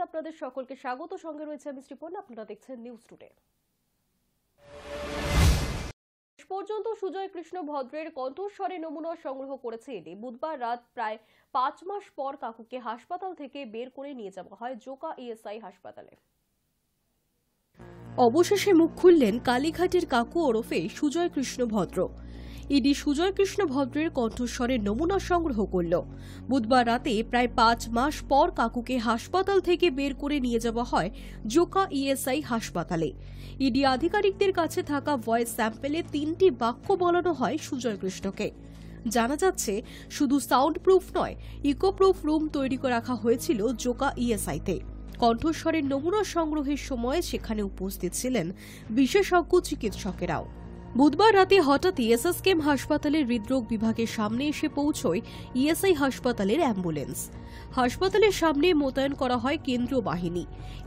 আপনাদের সকলকে স্বাগত। সঙ্গে রয়েছে আমি শ্রীপর্ণা। আপনারা দেখছেন নিউজ টুডে। পর্যন্ত সুজয় কৃষ্ণ ভদ্রের কণ্ঠস্বরে নমুনা সংগ্রহ করেছে ইডি। বুধবার রাত প্রায় 5 মাস পর কাকুকে হাসপাতাল থেকে বের করে নিয়ে যাওয়া হয় জোকা ইএসআই হাসপাতালে। অবশেষে মুখ খুললেন কালীঘাটের কাকু ওরফে সুজয় কৃষ্ণ ভদ্র। ইডি সুজয় কৃষ্ণ ভদ্রের কণ্ঠস্বরের নমুনা সংগ্রহ করল। বুধবার রাতে প্রায় 5 মাস পর কাকুকে হাসপাতাল থেকে বের করে নিয়ে যাওয়া হয় জোকা ইএসআই হাসপাতালে। ইডি আধিকারিকদের কাছে থাকা ভয়েস স্যাম্পেলে 3টি বাক্য বলানো হয় সুজয় কৃষ্ণকে। জানা যাচ্ছে, শুধু সাউন্ড প্রুফ নয়, ইকো প্রুফ রুম তৈরি করে রাখা হয়েছিল জোকা ইএসআইতে। কণ্ঠস্বরের নমুনা সংগ্রহের সময় সেখানে উপস্থিত ছিলেন বিশেষজ্ঞ চিকিৎসকেরাও। বুধবার রাতে হঠাৎই এসএসকেএম হাসপাতালের হৃদরোগ বিভাগের সামনে এসে পৌঁছয় ইএসআই হাসপাতালের অ্যাম্বুলেন্স। হাসপাতালের সামনে মোতায়েন করা হয় কেন্দ্রীয় বাহিনী।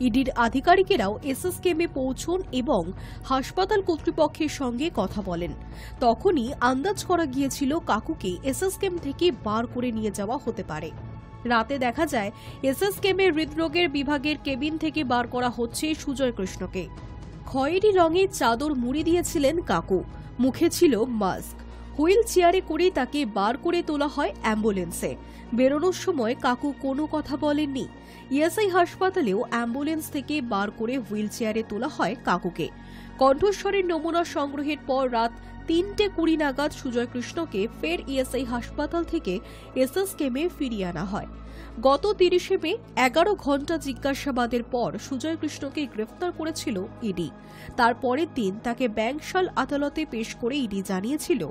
ইডির আধিকারিকেরাও এসএসকেএমে পৌঁছন এবং হাসপাতাল কর্তৃপক্ষের সঙ্গে কথা বলেন। তখনই আন্দাজ করা গিয়েছিল কাকুকে এসএসকেএম থেকে বার করে নিয়ে যাওয়া হতে পারে। রাতে দেখা যায় এসএসকেএমের হৃদরোগের বিভাগের কেবিন থেকে বার করা হচ্ছে সুজয় কৃষ্ণকে। খয়েরি রঙের চাদর মুড়ি দিয়েছিলেন কাকু, মুখে ছিল মাস্ক। হুইল চেয়ারে করেই তাকে বার করে তোলা হয় অ্যাম্বুলেন্সে। বেরোনোর সময় কাকু কোনো কথা বলেননি। ইএসআই হাসপাতালেও অ্যাম্বুলেন্স থেকে বার করে হুইল চেয়ারে তোলা হয় কাকুকে। কণ্ঠস্বরের নমুনা সংগ্রহের পর রাত 3:20 নাগাদ সুজয় কৃষ্ণকে ফের ইএসআই হাসপাতাল থেকে এসএসকেএমে ফিরিয়ে আনা হয়। গত 30 মে 11 ঘণ্টা জিজ্ঞাসাবাদের পর সুজয় কৃষ্ণকে গ্রেফতার করেছিল ইডি। তার পরের দিন তাকে ব্যাংশাল আদালতে পেশ করে ইডি জানিয়েছিল,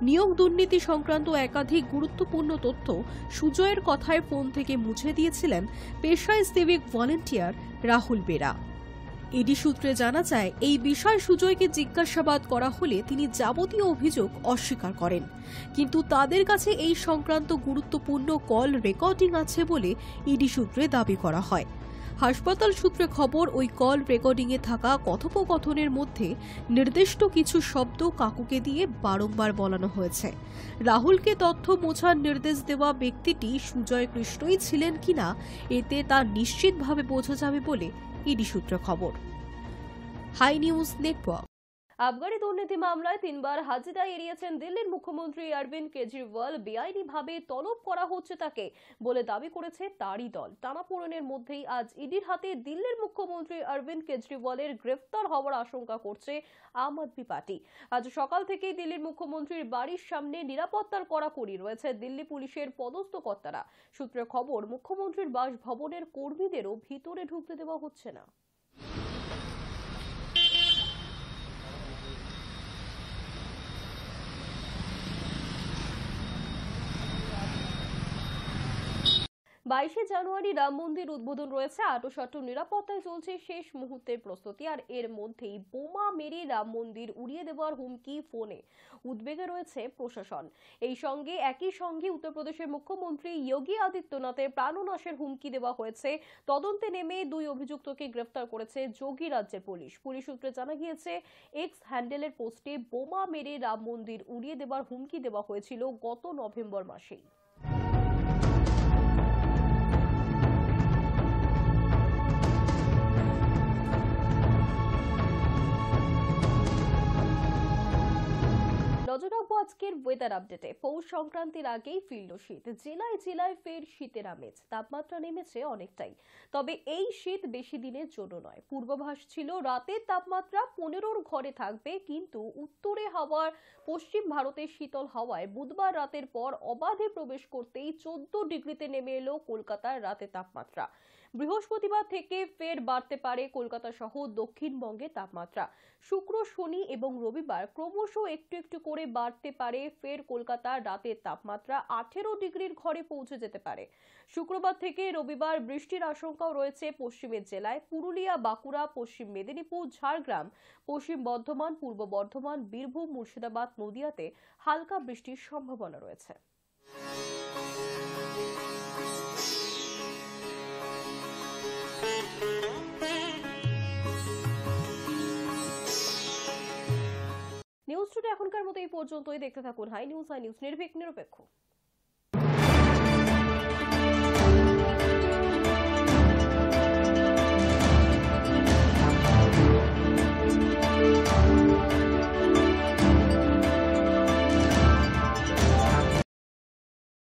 নিয়োগ দুর্নীতি সংক্রান্ত একাধিক গুরুত্বপূর্ণ তথ্য সুজয়ের কথায় ফোন থেকে মুছে দিয়েছিলেন পেশায় civic volunteer Rahul Bera. ED সূত্রে জানা যায়, এই বিষয়ে সুজয়কে জিজ্ঞাসাবাদ করা হলে তিনি যাবতীয় অভিযোগ অস্বীকার করেন। কিন্তু তাদের কাছে এই সংক্রান্ত গুরুত্বপূর্ণ কল রেকর্ডিং আছে বলে ইডি সূত্রে দাবি করা হয়। হাসপাতাল সূত্রে খবর, ওই কল রেকর্ডিংয়ে থাকা কথোপকথনের মধ্যে নির্দিষ্ট কিছু শব্দ কাকুকে দিয়ে বারংবার বলানো হয়েছে। রাহুলকে তথ্য মোছার নির্দেশ দেওয়া ব্যক্তিটি সুজয় কৃষ্ণই ছিলেন কিনা এতে তা নিশ্চিতভাবে বোঝা যাবে বলে ইডি সূত্রে খবর। Hi News Network. আবগারি দুর্নীতি মামলায় 3বার হাজিরা এড়িয়েছেন দিল্লির মুখ্যমন্ত্রী অরবিন্দ কেজরিওয়াল। বেআইনিভাবে তলব করা হচ্ছে তাকে বলে দাবি করেছে তারই দল। টানাপোড়েনের মধ্যেই আজ ইডির হাতে দিল্লির মুখ্যমন্ত্রী অরবিন্দ কেজরিওয়ালের গ্রেফতার হওয়ার আশঙ্কা করছে আম আদমি পার্টি। আজ সকাল থেকেই দিল্লির মুখ্যমন্ত্রীর বাড়ির সামনে নিরাপত্তার কড়াকড়ি রয়েছে দিল্লি পুলিশের পদস্থ কর্তারা। সূত্রে খবর, মুখ্যমন্ত্রীর বাসভবনের কর্মীদেরও ভিতরে ঢুকতে দেওয়া হচ্ছে না। 22 জানুয়ারি রাম মন্দির উদ্বোধন রয়েছে। আটোসাটো নিরাপত্তায় চলছে শেষ মুহূর্তের প্রস্তুতি। আর এর মধ্যেই বোমা মেরে রাম মন্দির উড়িয়ে দেওয়ার হুমকি ফোনে। উদ্বেগে রয়েছে প্রশাসন। একই সঙ্গে উত্তরপ্রদেশের মুখ্যমন্ত্রী যোগী আদিত্যনাথের প্রাণনাশের হুমকি দেওয়া হয়েছে। তদন্তে নেমে 2 অভিযুক্তকে গ্রেফতার করেছে যোগী রাজ্যের পুলিশ। পুলিশ সূত্রে জানা গিয়েছে, এক্স হ্যান্ডেলের পোস্টে বোমা মেরে রাম মন্দির উড়িয়ে দেওয়ার হুমকি দেওয়া হয়েছিল গত নভেম্বর মাসেই। নজর রাখবো আজকের ওয়েদার আপডেটে। পৌষ সংক্রান্তির আগেই ফিরল শীত। জেলায় জেলায় ফের শীতের আমেজ। তাপমাত্রা নেমেছে অনেকটাই, তবে এই শীত বেশি দিনের জন্য নয়। পূর্বাভাস ছিল রাতের তাপমাত্রা 15-র ঘরে থাকবে, কিন্তু উত্তরে হাওয়ার পশ্চিম ভারতের শীতল হাওয়ায় বুধবার রাতের পর অবাধে প্রবেশ করতেই 14 ডিগ্রিতে নেমে এলো কলকাতার রাতের তাপমাত্রা। বৃহস্পতিবার থেকে ফের বাড়তে পারে কলকাতা সহ দক্ষিণবঙ্গের তাপমাত্রা। শুক্র, শনি এবং রবিবার ক্রমশ একটু একটু করে বাড়তে পারে ফের কলকাতার রাতের তাপমাত্রা। 18 ডিগ্রির ঘরে পৌঁছে যেতে পারে। শুক্রবার থেকে রবিবার বৃষ্টির আশঙ্কাও রয়েছে পশ্চিমের জেলায়। পুরুলিয়া, বাঁকুড়া, পশ্চিম মেদিনীপুর, ঝাড়গ্রাম, পশ্চিম বর্ধমান, পূর্ব বর্ধমান, বীরভূম, মুর্শিদাবাদ, নদিয়াতে হালকা বৃষ্টির সম্ভাবনা রয়েছে। নিউজ টুডে এখনকার মতো এই পর্যন্তই। দেখতে থাকুন হাই নিউজ নির্ভীক নিরপেক্ষ।